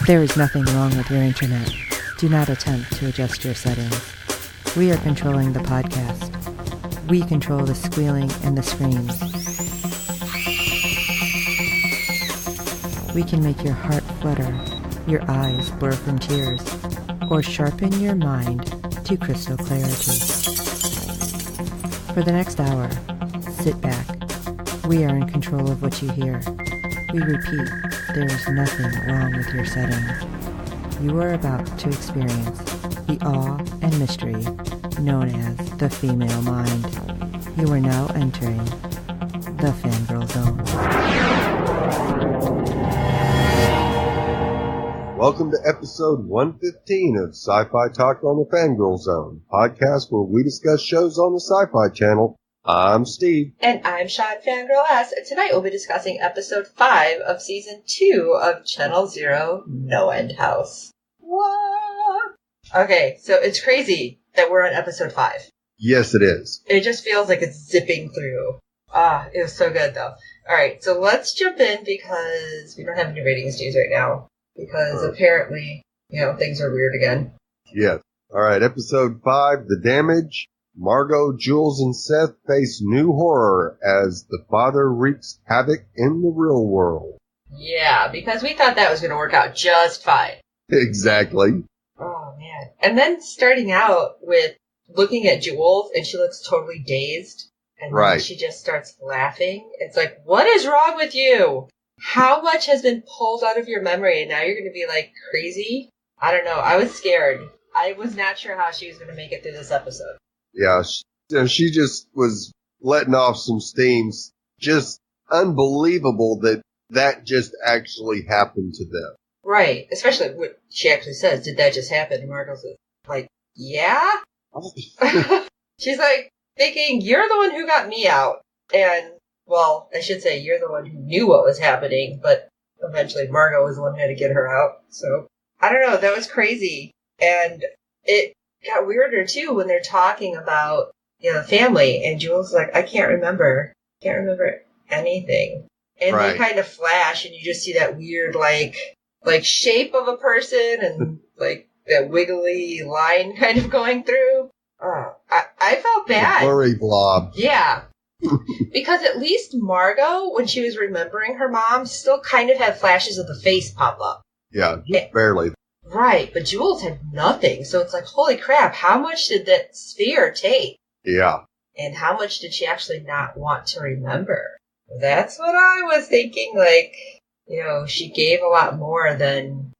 There is nothing wrong with your internet. Do not attempt to adjust your settings. We are controlling the podcast. We control the squealing and the screams. We can make your heart flutter, your eyes blur from tears, or sharpen your mind to crystal clarity. For the next hour, sit back. We are in control of what you hear. We repeat, there is nothing wrong with your settings. You are about to experience the awe and mystery known as the female mind. You are now entering the Fangirl Zone. Welcome to episode 115 of Sci-Fi Talk on the Fangirl Zone, podcast where we discuss shows on the Sci-Fi Channel. I'm Steve. And I'm Sean, Fangirl S, and tonight we'll be discussing episode 5 of season 2 of Channel Zero No End House. What? Okay, so it's crazy that we're on episode 5. Yes, it is. It just feels like it's zipping through. It was so good though. Alright, so let's jump in because we don't have any ratings news right now. Because apparently, things are weird again. Yes. Alright, episode 5, The Damage. Margot, Jules, and Seth face new horror as the father wreaks havoc in the real world. Yeah, because we thought that was going to work out just fine. Exactly. Oh, man. And then starting out with looking at Jules, and she looks totally dazed. And then she just starts laughing. It's like, what is wrong with you? How much has been pulled out of your memory, and now you're going to be, crazy? I don't know. I was scared. I was not sure how she was going to make it through this episode. Yeah, she just was letting off some steams. Just unbelievable that just actually happened to them. Right. Especially what she actually says. Did that just happen? And Margot says, yeah? She's thinking, you're the one who got me out. And, well, I should say you're the one who knew what was happening, but eventually Margot was the one who had to get her out. So, I don't know. That was crazy. And it got weirder too when they're talking about family, and Jules is like, I can't remember anything, and they kind of flash, and you just see that weird like shape of a person, and that wiggly line kind of going through. I felt bad. A blurry blob. Yeah. Because at least Margot, when she was remembering her mom, still kind of had flashes of the face pop up. Yeah, just barely. Right, but Jules had nothing, so it's like, holy crap, how much did that sphere take? Yeah. And how much did she actually not want to remember? That's what I was thinking, she gave a lot more than,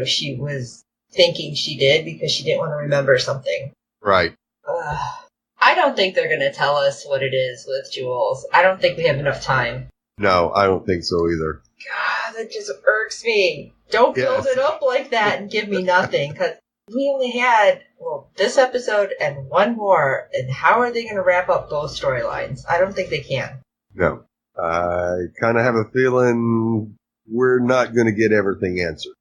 she was thinking she did because she didn't want to remember something. Right. I don't think they're going to tell us what it is with Jules. I don't think we have enough time. No, I don't think so either. God, that just irks me. Don't build it up like that and give me nothing, because we only had, this episode and one more, and how are they going to wrap up both storylines? I don't think they can. No. I kind of have a feeling we're not going to get everything answered.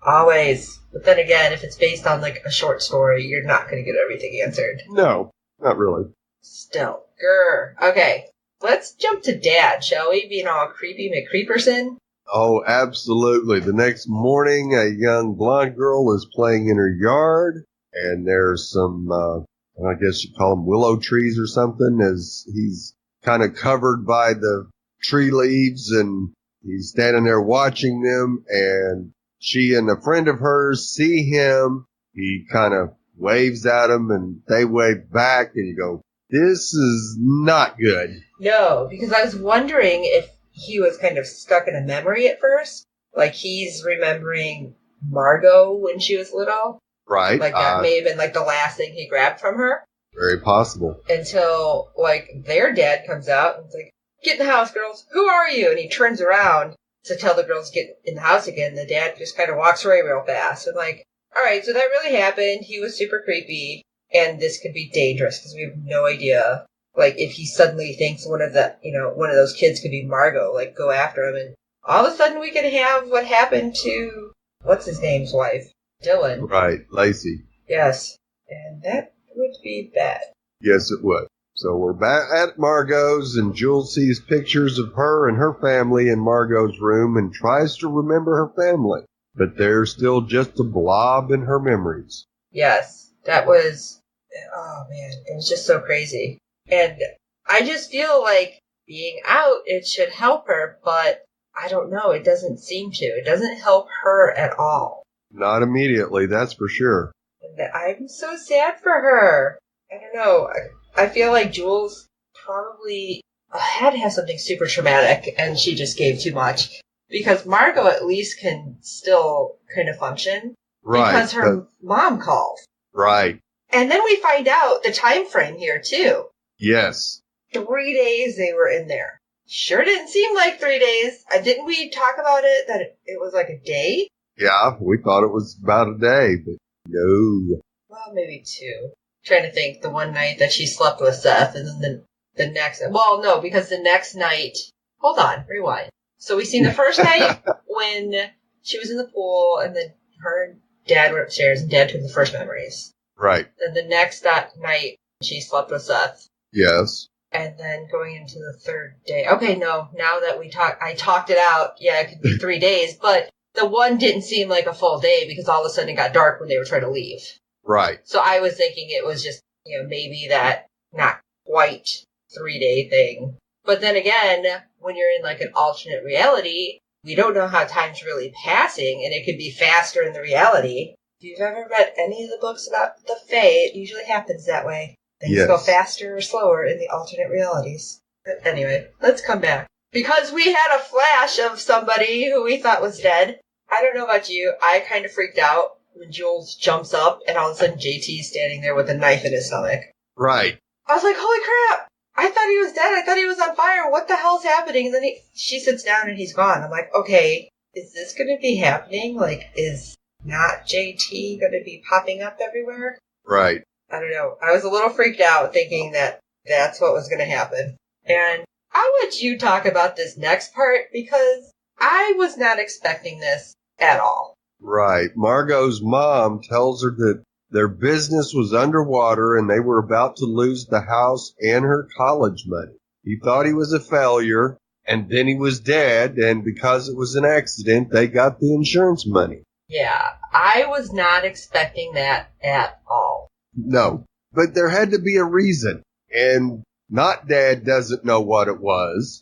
Always. But then again, if it's based on, a short story, you're not going to get everything answered. No, not really. Still. Grr. Okay. Let's jump to Dad, shall we? Being all creepy McCreeperson. Oh, absolutely. The next morning, a young blonde girl is playing in her yard, and there's some, I guess you call them willow trees or something, as he's kind of covered by the tree leaves, and he's standing there watching them, and she and a friend of hers see him. He kind of waves at them, and they wave back, and you go, this is not good. No, because I was wondering if he was kind of stuck in a memory at first. He's remembering Margot when she was little. Right. That may have been, the last thing he grabbed from her. Very possible. Until, their dad comes out and is like, get in the house, girls. Who are you? And he turns around to tell the girls to get in the house again. The dad just kind of walks away real fast. And, all right, so that really happened. He was super creepy. And this could be dangerous because we have no idea. If he suddenly thinks one of those kids could be Margot, go after him, and all of a sudden we could have what happened to, what's his name's wife? Dylan. Right, Lacey. Yes. And that would be bad. Yes, it would. So we're back at Margot's, and Jules sees pictures of her and her family in Margot's room and tries to remember her family. but they're still just a blob in her memories. Yes, that was, oh man, it was just so crazy. And I just feel like being out, it should help her, but I don't know, it doesn't seem to. It doesn't help her at all. Not immediately, that's for sure. And I'm so sad for her. I don't know. I feel like Jules probably had to have something super traumatic, and she just gave too much. Because Margot at least can still kind of function. Right. Because her mom called. Right. And then we find out the time frame here, too. Yes. 3 days they were in there. Sure didn't seem like 3 days. Didn't we talk about it, that it was like a day? Yeah, we thought it was about a day, but no. Well, maybe 2. Trying to think, the one night that she slept with Seth, and then the next... Well, no, because the next night... Hold on, rewind. So we seen the first night when she was in the pool, and then her and Dad went upstairs, and Dad took the first memories. Right. Then the next night, she slept with Seth. Yes. And then going into the third day. Okay, no, now that I talked it out, yeah, it could be 3 days, but the one didn't seem like a full day because all of a sudden it got dark when they were trying to leave. Right. So I was thinking it was just, maybe that not quite 3 day thing. But then again, when you're in like an alternate reality, we don't know how time's really passing, and it could be faster in the reality. If you've ever read any of the books about the Fae, it usually happens that way. Things go faster or slower in the alternate realities. But anyway, let's come back. Because we had a flash of somebody who we thought was dead. I don't know about you, I kind of freaked out when Jules jumps up and all of a sudden JT's standing there with a knife in his stomach. Right. I was like, holy crap! I thought he was dead. I thought he was on fire. What the hell's happening? And then she sits down and he's gone. I'm like, okay, is this going to be happening? Like, is not JT going to be popping up everywhere? Right. I don't know. I was a little freaked out thinking that that's what was going to happen. And I'll let you talk about this next part because I was not expecting this at all. Right. Margot's mom tells her that their business was underwater and they were about to lose the house and her college money. He thought he was a failure, and then he was dead, and because it was an accident, they got the insurance money. Yeah, I was not expecting that at all. No, but there had to be a reason, and not Dad doesn't know what it was,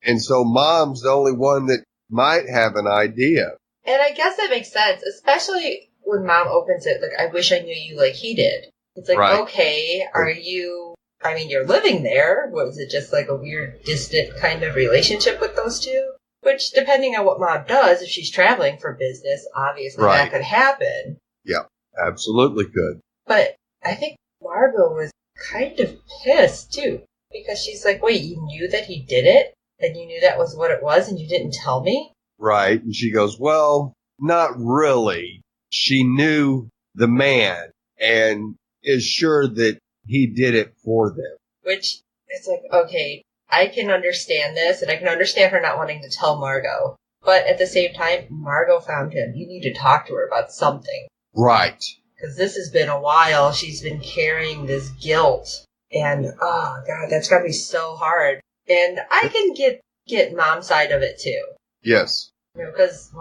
and so Mom's the only one that might have an idea. And I guess that makes sense, especially when Mom opens it, like, I wish I knew you like he did. It's like, okay, you're living there. Was it just like a weird, distant kind of relationship with those two? Which, depending on what Mom does, if she's traveling for business, obviously that could happen. Yeah, absolutely could. But I think Margot was kind of pissed, too. Because she's like, wait, you knew that he did it? And you knew that was what it was and you didn't tell me? Right. And she goes, well, not really. She knew the man and is sure that he did it for them. Which, it's like, okay, I can understand this, and I can understand her not wanting to tell Margot. But at the same time, Margot found him. You need to talk to her about something. Right. Because this has been a while. She's been carrying this guilt. And, oh, God, that's got to be so hard. And I can get Mom's side of it, too. Yes. Because,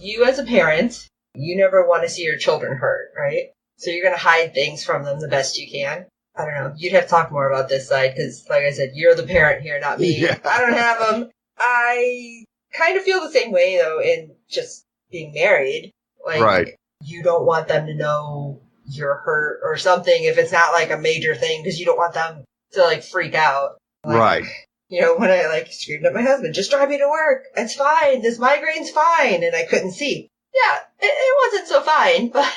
you as a parent, you never want to see your children hurt, right? So you're going to hide things from them the best you can. I don't know. You'd have to talk more about this side because, like I said, you're the parent here, not me. Yeah. I don't have them. I kind of feel the same way, though, in just being married. Like, you don't want them to know you're hurt or something if it's not, like, a major thing because you don't want them to, like, freak out. Like, right. When I, like, screamed at my husband, just drive me to work. It's fine. This migraine's fine. And I couldn't see. Yeah, it wasn't so fine, but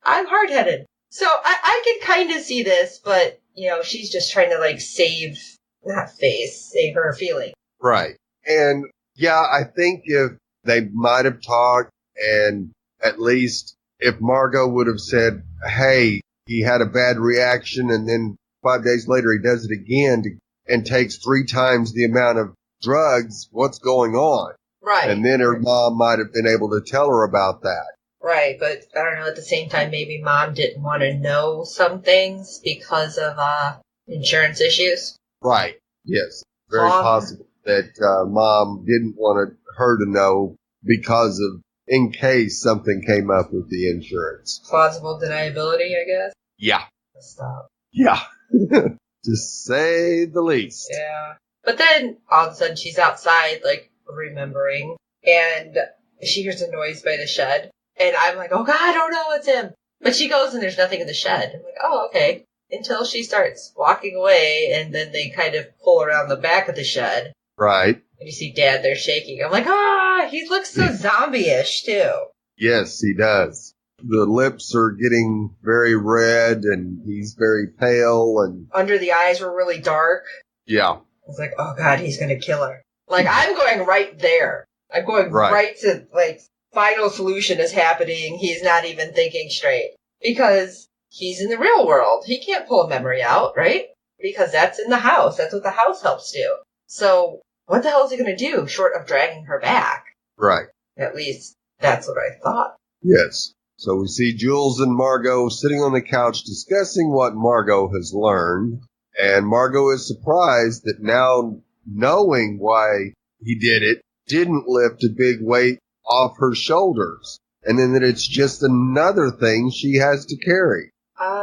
I'm hard-headed. So I can kind of see this, but, she's just trying to, like, save her feeling. Right. And, yeah, I think if they might have talked and at least if Margot would have said, hey, he had a bad reaction and then 5 days later he does it again and takes 3 times the amount of drugs, what's going on? Right. And then her mom might have been able to tell her about that. Right, but I don't know, at the same time, maybe Mom didn't want to know some things because of insurance issues. Right, yes. Very possible that Mom didn't want her to know because of in case something came up with the insurance. Plausible deniability, I guess. Yeah. Stop. Yeah. To say the least. Yeah. But then, all of a sudden, she's outside, like, remembering, and she hears a noise by the shed, and I'm like, oh god, oh no, it's him. But she goes and there's nothing in the shed. I'm like, oh, okay. Until she starts walking away, and then they kind of pull around the back of the shed. Right. And you see Dad there shaking. I'm like, he looks so zombie-ish, too. Yes, he does. The lips are getting very red, and he's very pale, and... Under the eyes were really dark. Yeah. I was like, oh god, he's gonna kill her. Like, I'm going right there. I'm going right to, like, final solution is happening. He's not even thinking straight. Because he's in the real world. He can't pull a memory out, right? Because that's in the house. That's what the house helps do. So, what the hell is he going to do short of dragging her back? Right. At least, that's what I thought. Yes. So we see Jules and Margot sitting on the couch discussing what Margot has learned. And Margot is surprised that now knowing why he did it didn't lift a big weight off her shoulders. And then that it's just another thing she has to carry.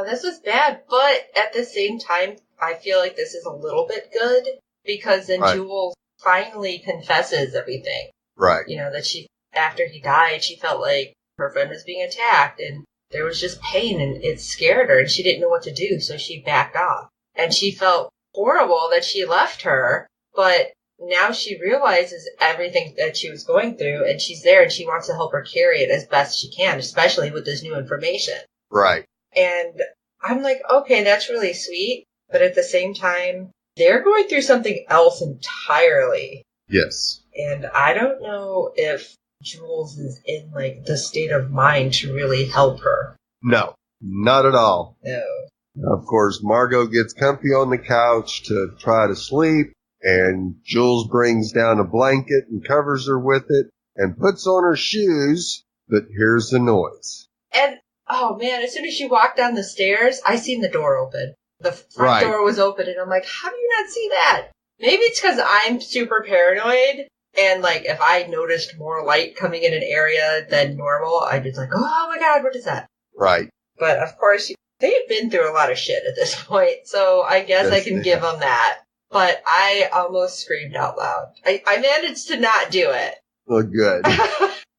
This was bad, but at the same time, I feel like this is a little bit good. Because then Jules finally confesses everything. Right. You know, that after he died, she felt like her friend was being attacked and there was just pain and it scared her and she didn't know what to do, so she backed off. And she felt horrible that she left her, but now she realizes everything that she was going through and she's there and she wants to help her carry it as best she can, especially with this new information. Right. And I'm like, okay, that's really sweet, but at the same time, they're going through something else entirely. Yes. And I don't know if Jules is in, like, the state of mind to really help her. No, not at all. No. Of course, Margot gets comfy on the couch to try to sleep, and Jules brings down a blanket and covers her with it and puts on her shoes, but hears the noise. And, oh man, as soon as she walked down the stairs, I seen the door open. The front door was open, and I'm like, how do you not see that? Maybe it's because I'm super paranoid, and, like, if I noticed more light coming in an area than normal, I'd be like, oh my god, what is that? Right. But, of course, they've been through a lot of shit at this point, so I guess I can give them that. But I almost screamed out loud. I managed to not do it. Oh, good.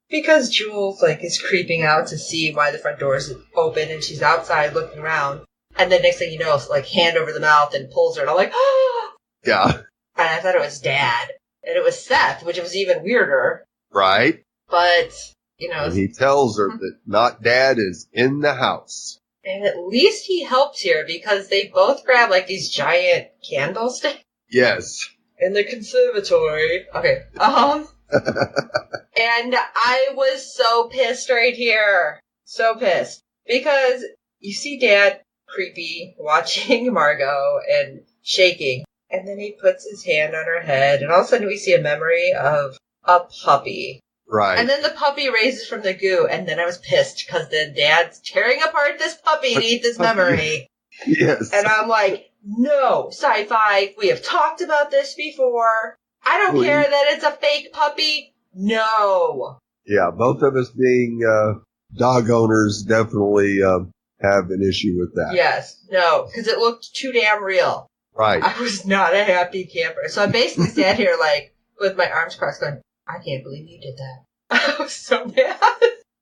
Because Jules, like, is creeping out to see why the front door is open, and she's outside looking around. And then next thing you know, it's like hand over the mouth and pulls her. And I'm like, oh! Yeah. And I thought it was Dad. And it was Seth, which was even weirder. Right. But, you know. And he tells her that not Dad is in the house. And at least he helps here because they both grab like these giant candlesticks. Yes. In the conservatory. Okay. And I was so pissed right here. So pissed. Because you see Dad creepy watching Margot and shaking. And then he puts his hand on her head. And all of a sudden we see a memory of a puppy. Right. And then the puppy raises from the goo. And then I was pissed because then Dad's tearing apart this puppy to eat this memory. Yes. And I'm like, no, SYFY, we have talked about this before. I don't care that it's a fake puppy. No. Yeah, both of us being dog owners definitely have an issue with that. Yes, no, because it looked too damn real. Right. I was not a happy camper. So I basically sat here like with my arms crossed going, I can't believe you did that. I was so mad.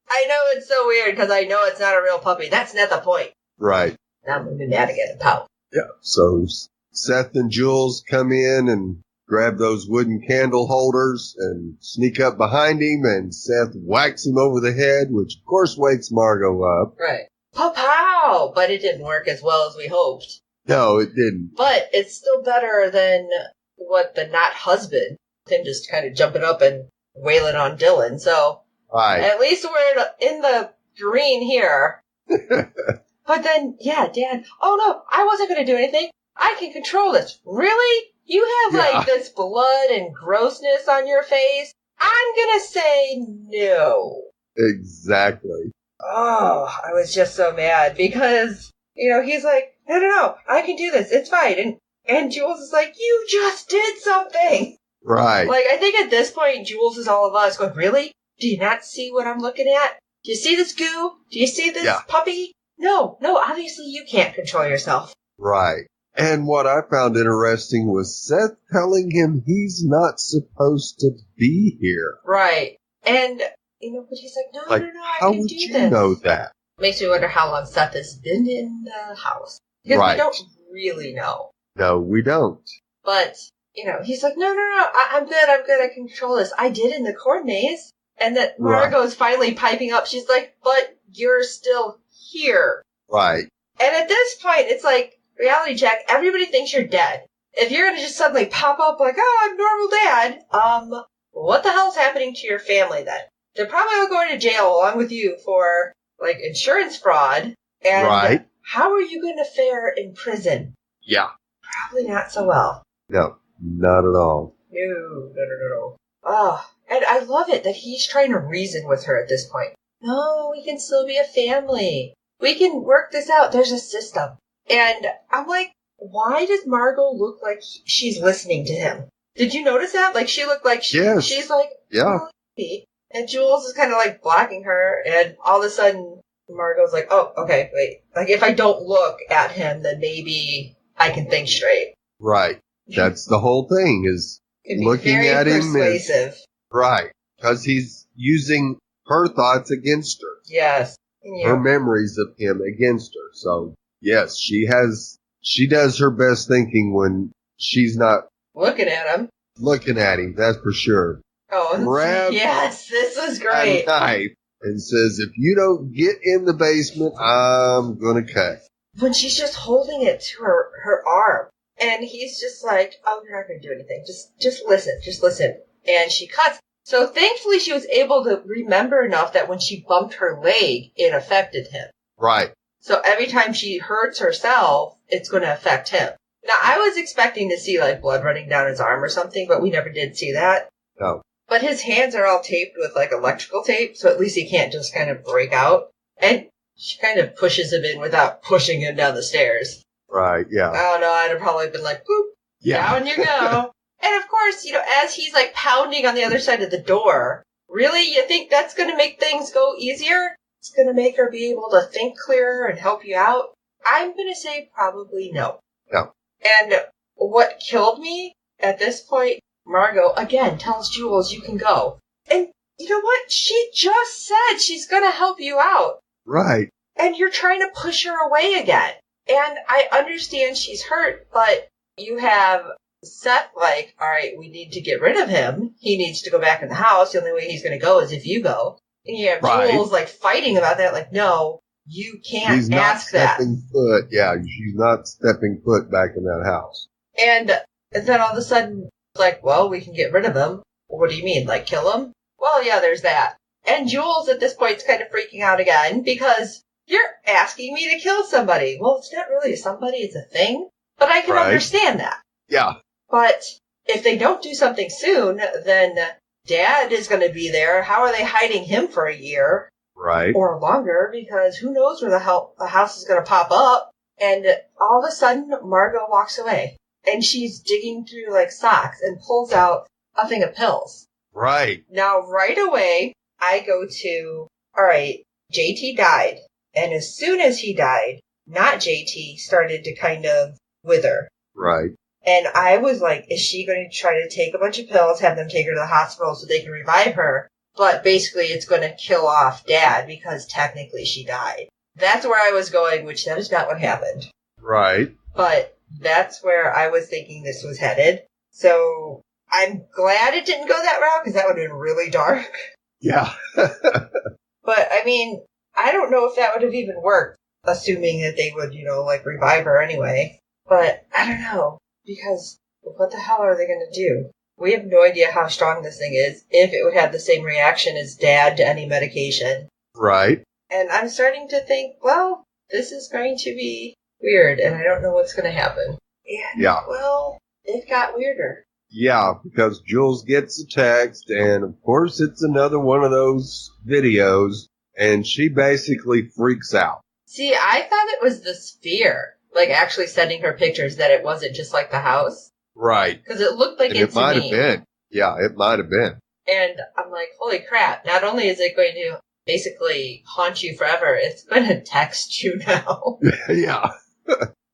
I know it's so weird because I know it's not a real puppy. That's not the point. Right. Now I'm going to be mad again and pout. Yeah, so Seth and Jules come in and grab those wooden candle holders and sneak up behind him, and Seth whacks him over the head, which of course wakes Margot up. Right. Pow-pow! But it didn't work as well as we hoped. No, it didn't. But it's still better than what the not husband, him just kind of jumping up and wailing on Dylan. So at least we're in the green here. But then, yeah, Dad, oh no, I wasn't going to do anything. I can control this. Really? You have like this blood and grossness on your face? I'm going to say no. Exactly. Oh, I was just so mad because, you know, he's like, no, I can do this. It's fine. And Jules is like, you just did something. Right. Like, I think at this point, Jules is all of us going, really? Do you not see what I'm looking at? Do you see this goo? Do you see this Yeah. puppy? No, obviously you can't control yourself. Right. And what I found interesting was Seth telling him he's not supposed to be here. Right. And, but he's like, no, Like, I how can would do you this. know that? Makes me wonder how long Seth has been in the house. Because Right. we don't really know. No, we don't. But, he's like, no, I'm good, I can control this. I did in the corn maze. And that Margot's finally piping up. She's like, but you're still here. Right. And at this point, it's like, reality check, everybody thinks you're dead. If you're going to just suddenly pop up like, oh, I'm normal dad, what the hell's happening to your family then? They're probably all going to jail along with you for, insurance fraud. And how are you going to fare in prison? Yeah. Probably not so well. No, not at all. No. Oh, and I love it that he's trying to reason with her at this point. No, we can still be a family. We can work this out. There's a system. And I'm like, why does Margot look like she's listening to him? Did you notice that? Like, she looked like she's like, yeah. Oh, and Jules is kind of blocking her. And all of a sudden, Margot's like, oh, okay, wait. If I don't look at him, then maybe I can think straight. Right. That's the whole thing is looking at him. Persuasive. Right. Because he's using her thoughts against her. Yes. Her memories of him against her. So, yes, she does her best thinking when she's not looking at him. That's for sure. Oh, yes, this was great. A knife and says, if you don't get in the basement, I'm going to cut. When she's just holding it to her arm. And he's just like, oh, you're not going to do anything. Just listen. And she cuts. So thankfully she was able to remember enough that when she bumped her leg, it affected him. Right. So every time she hurts herself, it's going to affect him. Now, I was expecting to see blood running down his arm or something, but we never did see that. No. But his hands are all taped with electrical tape, so at least he can't just kind of break out. And she kind of pushes him in without pushing him down the stairs. Right, yeah. I don't know, I'd have probably been like, boop, down you go. And of course, as he's pounding on the other side of the door, really, you think that's going to make things go easier? It's going to make her be able to think clearer and help you out? I'm going to say probably no. No. And what killed me at this point, Margot, again, tells Jules you can go. And you know what? She just said she's going to help you out. Right. And you're trying to push her away again. And I understand she's hurt, but you have Seth all right, we need to get rid of him. He needs to go back in the house. The only way he's going to go is if you go. And you have Jules fighting about that, no, you can't ask that. She's not stepping foot back in that house. And then all of a sudden, it's well, we can get rid of him. What do you mean, kill him? Well, yeah, there's that. And Jules at this point is kind of freaking out again because you're asking me to kill somebody. Well, it's not really somebody, it's a thing. But I can understand that. Yeah. But if they don't do something soon, then Dad is going to be there. How are they hiding him for a year? Right. Or longer, because who knows where the house is going to pop up. And all of a sudden, Margot walks away. And she's digging through socks and pulls out a thing of pills. Right. Now, right away, I go to, all right, JT died. And as soon as he died, not JT started to kind of wither. Right. And I was like, is she going to try to take a bunch of pills, have them take her to the hospital so they can revive her? But basically it's going to kill off Dad because technically she died. That's where I was going, which that is not what happened. Right. But that's where I was thinking this was headed. So I'm glad it didn't go that route because that would have been really dark. Yeah. But I mean, I don't know if that would have even worked, assuming that they would, revive her anyway. But I don't know, because what the hell are they going to do? We have no idea how strong this thing is, if it would have the same reaction as Dad to any medication. Right. And I'm starting to think, well, this is going to be weird, and I don't know what's going to happen. And, well, it got weirder. Yeah, because Jules gets a text, and of course it's another one of those videos, and she basically freaks out. See, I thought it was the sphere, actually sending her pictures, that it wasn't just the house. Right. Because it looked like it might have been. Yeah, it might have been. And I'm like, holy crap, not only is it going to basically haunt you forever, it's going to text you now. Yeah.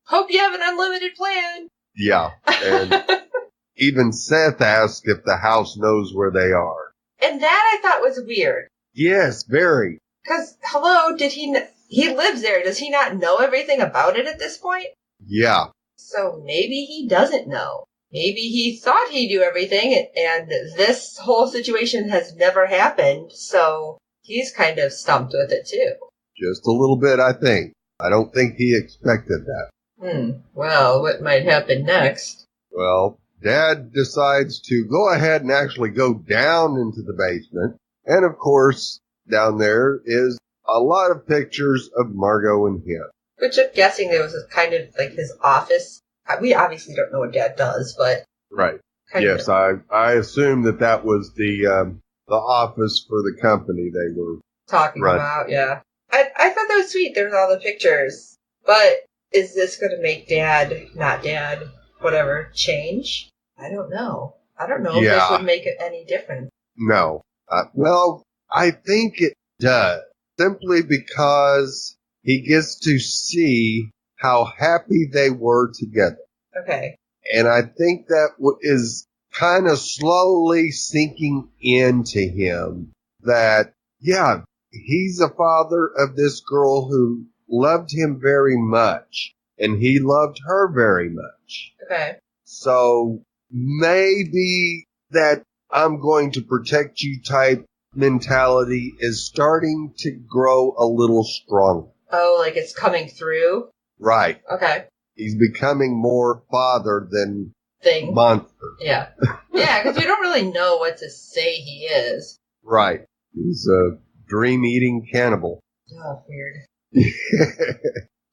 Hope you have an unlimited plan. Yeah. And even Seth asked if the house knows where they are. And that I thought was weird. Yes, very. Because, hello, he lives there. Does he not know everything about it at this point? Yeah. So maybe he doesn't know. Maybe he thought he knew everything, and this whole situation has never happened, so he's kind of stumped with it, too. Just a little bit, I think. I don't think he expected that. Well, what might happen next? Well, Dad decides to go ahead and actually go down into the basement. And, of course, down there is a lot of pictures of Margot and him. Which I'm guessing there was a kind of like his office. We obviously don't know what Dad does, but... Right. Yes, I assume that was the office for the company they were talking about, yeah. I thought that was sweet. There was all the pictures. But is this going to make Dad, not Dad, whatever, change? I don't know. I don't know if this would make it any different. No. Well, I think it does. Simply because he gets to see how happy they were together. Okay. And I think that is kind of slowly sinking into him that, yeah, he's a father of this girl who loved him very much. And he loved her very much. Okay. So maybe that I'm going to protect you type mentality is starting to grow a little stronger. Oh, like it's coming through? Right. Okay. He's becoming more father than monster. Yeah. Yeah, because we don't really know what to say he is. Right. He's a dream-eating cannibal. Oh, weird.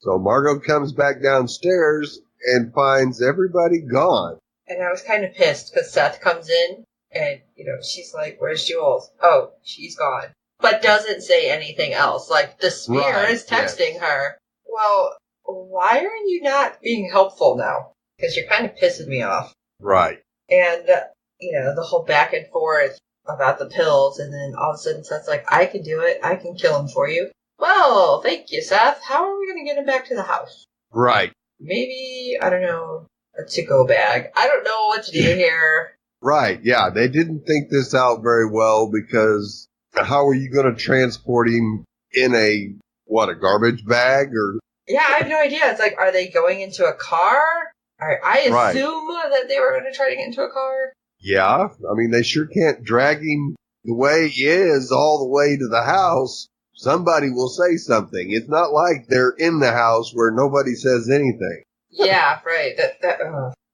So Margot comes back downstairs and finds everybody gone. And I was kind of pissed because Seth comes in and, she's like, where's Jules? Oh, she's gone. But doesn't say anything else. Like, the spear is texting her. Well, why are you not being helpful now? Because you're kind of pissing me off. Right. And, the whole back and forth about the pills, and then all of a sudden Seth's like, I can do it. I can kill him for you. Well, thank you, Seth. How are we going to get him back to the house? Right. Maybe, I don't know, a to-go bag. I don't know what to do here. Right, yeah. They didn't think this out very well because how are you going to transport him in a garbage bag? Or? Yeah, I have no idea. It's like, are they going into a car? I assume that they were going to try to get into a car. Yeah, I mean, they sure can't drag him the way he is all the way to the house. Somebody will say something. It's not like they're in the house where nobody says anything. Yeah, right.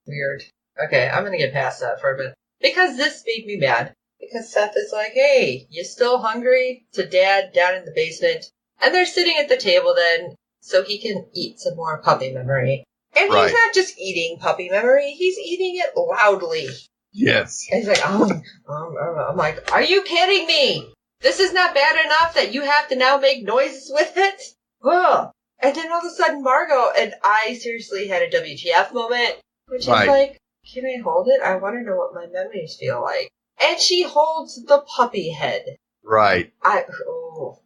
Weird. Okay, I'm going to get past that for a bit. Because this made me mad. Because Seth is like, hey, you still hungry? To Dad down in the basement. And they're sitting at the table then, so he can eat some more puppy memory. And he's not just eating puppy memory, he's eating it loudly. Yes. And he's like, I'm like, are you kidding me? This is not bad enough that you have to now make noises with it? Ugh. And then all of a sudden Margot, and I seriously had a WTF moment, which is like, can I hold it? I want to know what my memories feel like. And she holds the puppy head. Right. Oh,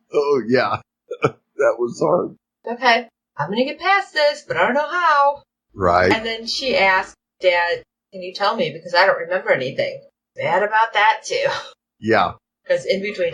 yeah. That was hard. Okay. I'm going to get past this, but I don't know how. Right. And then she asked, Dad, can you tell me? Because I don't remember anything. Bad about that, too. Yeah. Because in between,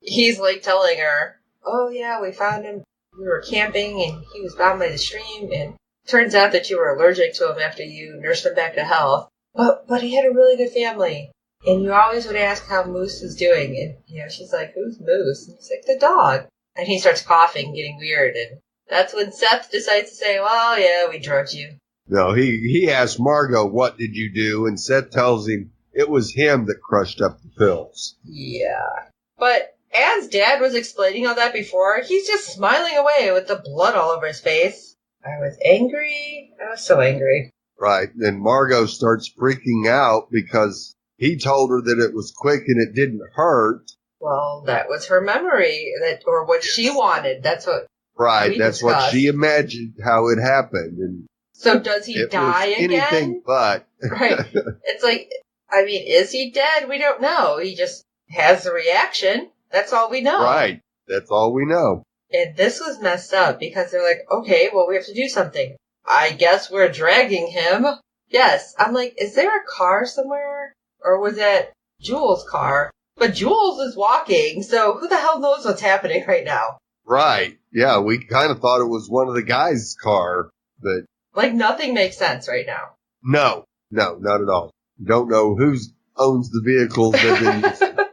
he's like telling her, oh, yeah, we found him. We were camping, and he was down by the stream, and turns out that you were allergic to him after you nursed him back to health. But he had a really good family. And you always would ask how Moose was doing. And, she's like, who's Moose? And he's like, the dog. And he starts coughing, getting weird. And that's when Seth decides to say, well, yeah, we drugged you. No, he asked Margot, what did you do? And Seth tells him it was him that crushed up the pills. Yeah. But as Dad was explaining all that before, he's just smiling away with the blood all over his face. I was angry. I was so angry. Right. Then Margot starts freaking out because he told her that it was quick and it didn't hurt. Well, that was her memory, or what she wanted. That's what. Right. That's discussed. what she imagined how it happened. And so does he die again? Anything but. Right. It's like, I mean, is he dead? We don't know. He just has a reaction. That's all we know. Right. That's all we know. And this was messed up because they're like, okay, well, we have to do something. I guess we're dragging him. Yes. I'm like, is there a car somewhere? Or was that Jules' car? But Jules is walking, so who the hell knows what's happening right now? Right. Yeah, we kind of thought it was one of the guys' car, but... Like, nothing makes sense right now. No, not at all. Don't know who owns the vehicles that didn't...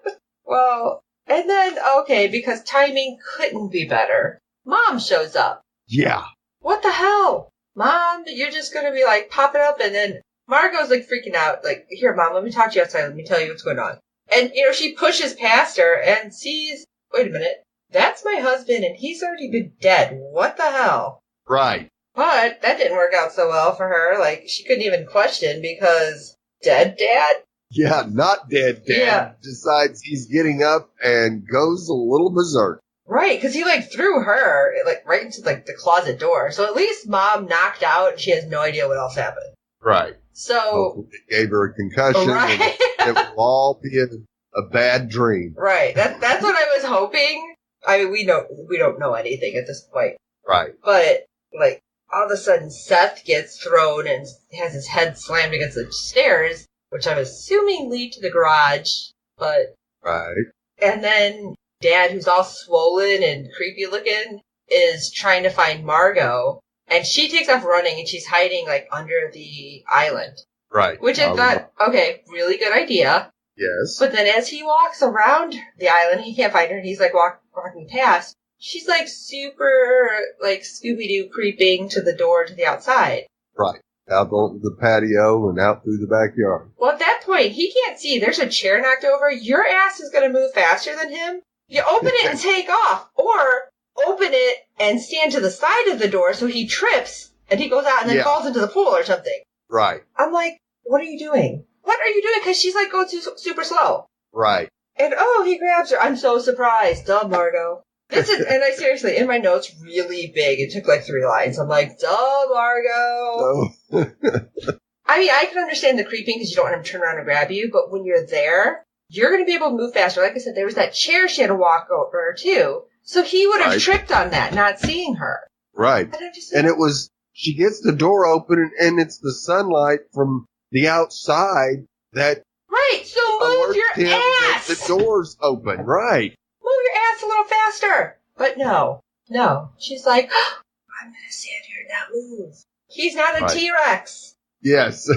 Well, and then, okay, because timing couldn't be better, Mom shows up. Yeah. What the hell? Mom, you're just gonna be, like, popping up, and then Margot's, like, freaking out. Like, here, Mom, let me talk to you outside. Let me tell you what's going on. And, she pushes past her and sees, wait a minute, that's my husband, and he's already been dead. What the hell? Right. But that didn't work out so well for her. Like, she couldn't even question because dead dad? Yeah, not dead dad. Yeah. Decides he's getting up and goes a little berserk. Right, because he, like, threw her, like, right into, like, the closet door. So at least Mom knocked out and she has no idea what else happened. Right. So... Hopefully it gave her a concussion. Right. And it will all be a bad dream. Right. That's what I was hoping. I mean, we don't know anything at this point. Right. But, like, all of a sudden Seth gets thrown and has his head slammed against the stairs, which I'm assuming lead to the garage, but... Right. And then Dad, who's all swollen and creepy looking, is trying to find Margot, and she takes off running and she's hiding, like, under the island. Right. Which I thought, okay, really good idea. Yes. But then as he walks around the island, he can't find her, and he's, like, walking past. She's, like, super, like, Scooby-Doo creeping to the door to the outside. Right. Out onto the patio and out through the backyard. Well, at that point, he can't see. There's a chair knocked over. Your ass is going to move faster than him. You open it and take off. Or open it and stand to the side of the door so he trips and he goes out and then falls into the pool or something. Right. I'm like, what are you doing? What are you doing? Because she's, like, going super slow. Right. And, he grabs her. I'm so surprised. Duh, Margot. This is, and I seriously, in my notes, really big. It took, like, 3 lines. I'm like, duh, Margot. Oh. I mean, I can understand the creeping because you don't want him to turn around and grab you, but when you're there, you're going to be able to move faster. Like I said, there was that chair she had to walk over, too. So he would have tripped on that, not seeing her. Right. And it was, she gets the door open and it's the sunlight from the outside that... Right, so move your ass! The door's open, right. Move your ass a little faster. But no. She's like, I'm going to stand here and not move. He's not a T-Rex. Yes.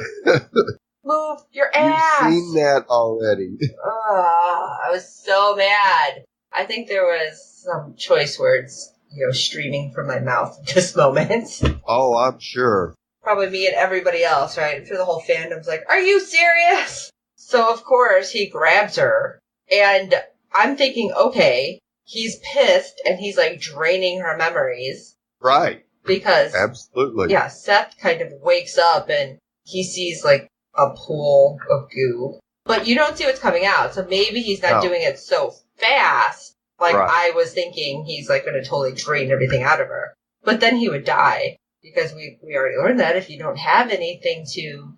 Move your ass. You've seen that already. I was so mad. I think there was some choice words, streaming from my mouth at this moment. Oh, I'm sure. Probably me and everybody else, right? I'm sure the whole fandom's like, are you serious? So, of course, he grabs her. And I'm thinking, okay, he's pissed and he's, like, draining her memories. Right. Because... Absolutely. Yeah, Seth kind of wakes up and he sees, like, a pool of goo. But you don't see what's coming out, so maybe he's not doing it so fast. Like, I was thinking he's, like, going to totally drain everything out of her. But then he would die. Because we already learned that if you don't have anything to,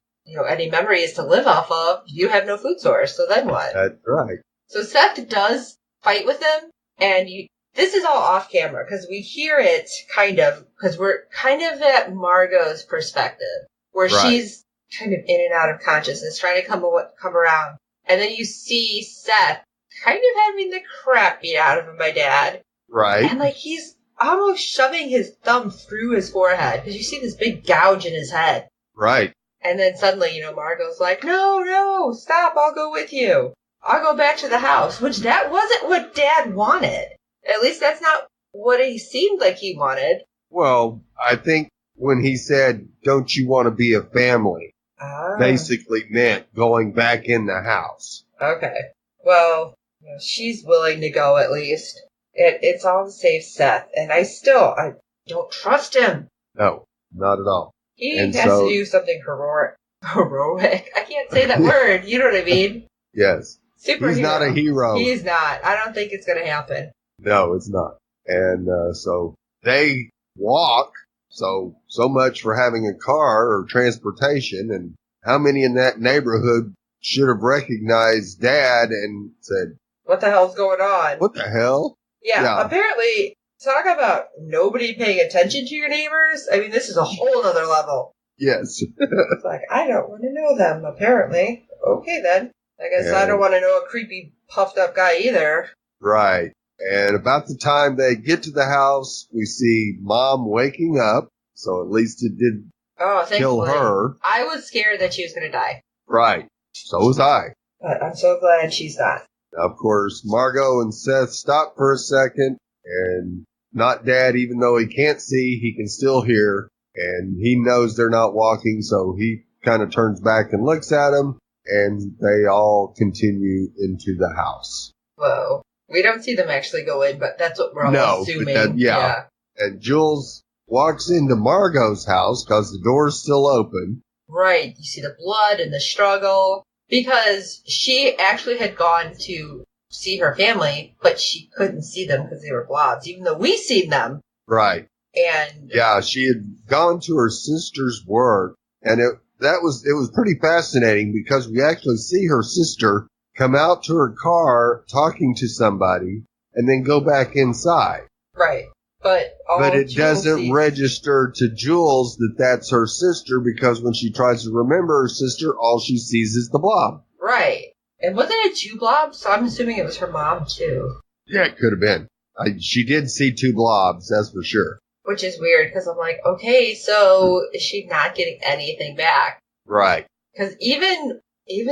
any memories to live off of, you have no food source. So then what? That's right. So Seth does fight with him, and this is all off camera, because we hear it because we're kind of at Margot's perspective, where she's kind of in and out of consciousness, trying to come around. And then you see Seth kind of having the crap beat out of him by Dad. Right. And, like, he's almost shoving his thumb through his forehead, because you see this big gouge in his head. Right. And then suddenly, Margot's like, no, stop, I'll go with you. I'll go back to the house, which that wasn't what Dad wanted. At least that's not what he seemed like he wanted. Well, I think when he said, don't you want to be a family, basically meant going back in the house. Okay. Well, she's willing to go at least. It's all to save Seth, and I don't trust him. No, not at all. He has to do something heroic. I can't say that word. You know what I mean? Yes. Superhero. He's not a hero. He's not. I don't think it's going to happen. No, it's not. And so they walk. So much for having a car or transportation. And how many in that neighborhood should have recognized Dad and said, what the hell's going on? what the hell? Yeah, apparently, talk about nobody paying attention to your neighbors. I mean, this is a whole other level. Yes. It's like, I don't want to know them, apparently. Okay, then. I guess I don't want to know a creepy, puffed up guy either. Right. And about the time they get to the house, we see Mom waking up. So at least it did kill her. I was scared that she was going to die. Right. So was I. But I'm so glad she's not. Of course, Margot and Seth stop for a second, and not Dad, even though he can't see, he can still hear, and he knows they're not walking, so he kind of turns back and looks at them, and they all continue into the house. Whoa. We don't see them actually go in, but that's what we're all assuming. Yeah. And Jules walks into Margot's house because the door's still open. Right. You see the blood and the struggle. Because she actually had gone to see her family, but she couldn't see them because they were blobs, even though we seen them. Right. And yeah, she had gone to her sister's work, and it was pretty fascinating because we actually see her sister come out to her car talking to somebody and then go back inside. Right. But it doesn't register to Jules that that's her sister because when she tries to remember her sister, all she sees is the blob. Right. And wasn't it 2 blobs? So I'm assuming it was her mom, too. Yeah, it could have been. She did see 2 blobs, that's for sure. Which is weird because I'm like, okay, so is she not getting anything back? Right. Because even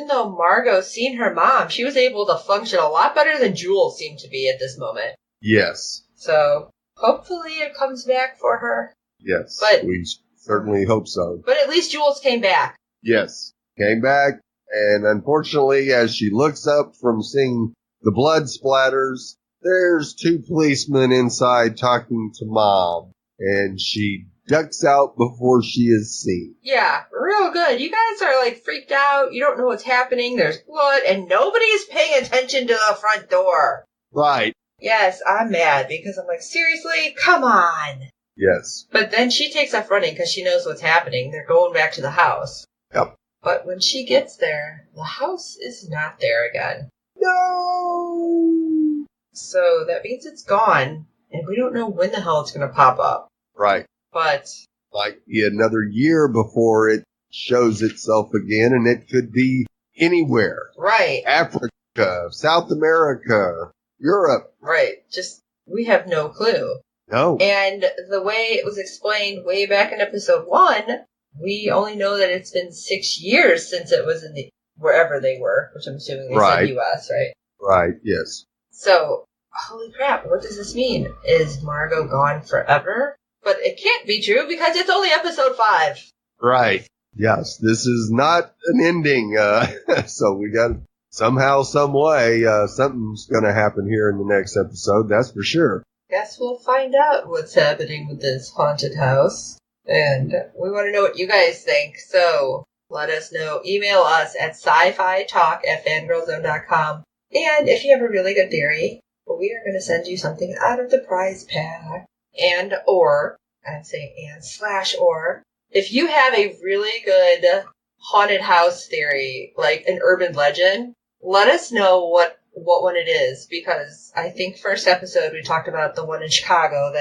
though Margot's seen her mom, she was able to function a lot better than Jules seemed to be at this moment. Yes. So hopefully it comes back for her. Yes, but we certainly hope so. But at least Jules came back. Yes, came back, and unfortunately, as she looks up from seeing the blood splatters, there's 2 policemen inside talking to Mom, and she ducks out before she is seen. Yeah, real good. You guys are like freaked out. You don't know what's happening. There's blood, and nobody's paying attention to the front door. Right. Yes, I'm mad because I'm like, seriously? Come on. Yes. But then she takes off running because she knows what's happening. They're going back to the house. Yep. But when she gets there, the house is not there again. No! So that means it's gone, and we don't know when the hell it's going to pop up. Right. But might be another year before it shows itself again, and it could be anywhere. Right. Africa, South America, Europe. Right. Just, we have no clue. No. And the way it was explained way back in episode 1, we only know that it's been 6 years since it was in the wherever they were, which I'm assuming they said U.S., right? Right, yes. So, holy crap, what does this mean? Is Margot gone forever? But it can't be true because it's only episode 5. Right. Yes, this is not an ending, so we got somehow, some way, something's going to happen here in the next episode, that's for sure. Guess we'll find out what's happening with this haunted house. And we want to know what you guys think, so let us know. Email us at sci-fi talk@fangirlzone.com. And if you have a really good theory, we are going to send you something out of the prize pack. Or, if you have a really good haunted house theory, like an urban legend, let us know what one it is, because I think first episode we talked about the one in Chicago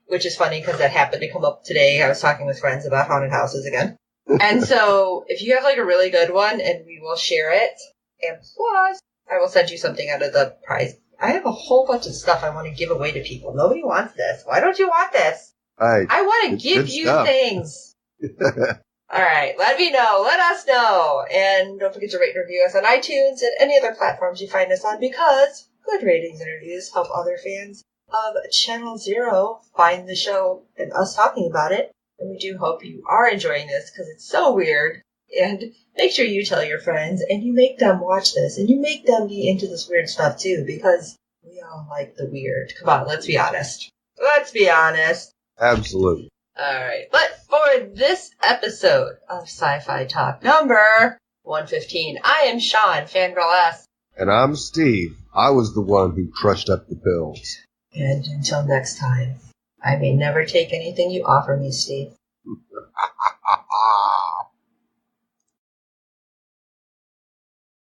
which is funny because that happened to come up today. I was talking with friends about haunted houses again. And so if you have like a really good one, and we will share it, and plus I will send you something out of the prize. I have a whole bunch of stuff I want to give away to people. Nobody wants this. Why don't you want this? Right. I want to give you things. All right. Let me know. Let us know. And don't forget to rate and review us on iTunes and any other platforms you find us on, because good ratings and reviews help other fans of Channel Zero find the show and us talking about it. And we do hope you are enjoying this because it's so weird. And make sure you tell your friends and you make them watch this and you make them be into this weird stuff too, because we all like the weird. Come on, let's be honest. Let's be honest. Absolutely. Alright, but for this episode of Sci-Fi Talk number 115, I am Sean, Fangirl S. And I'm Steve. I was the one who crushed up the pills. And until next time, I may never take anything you offer me, Steve.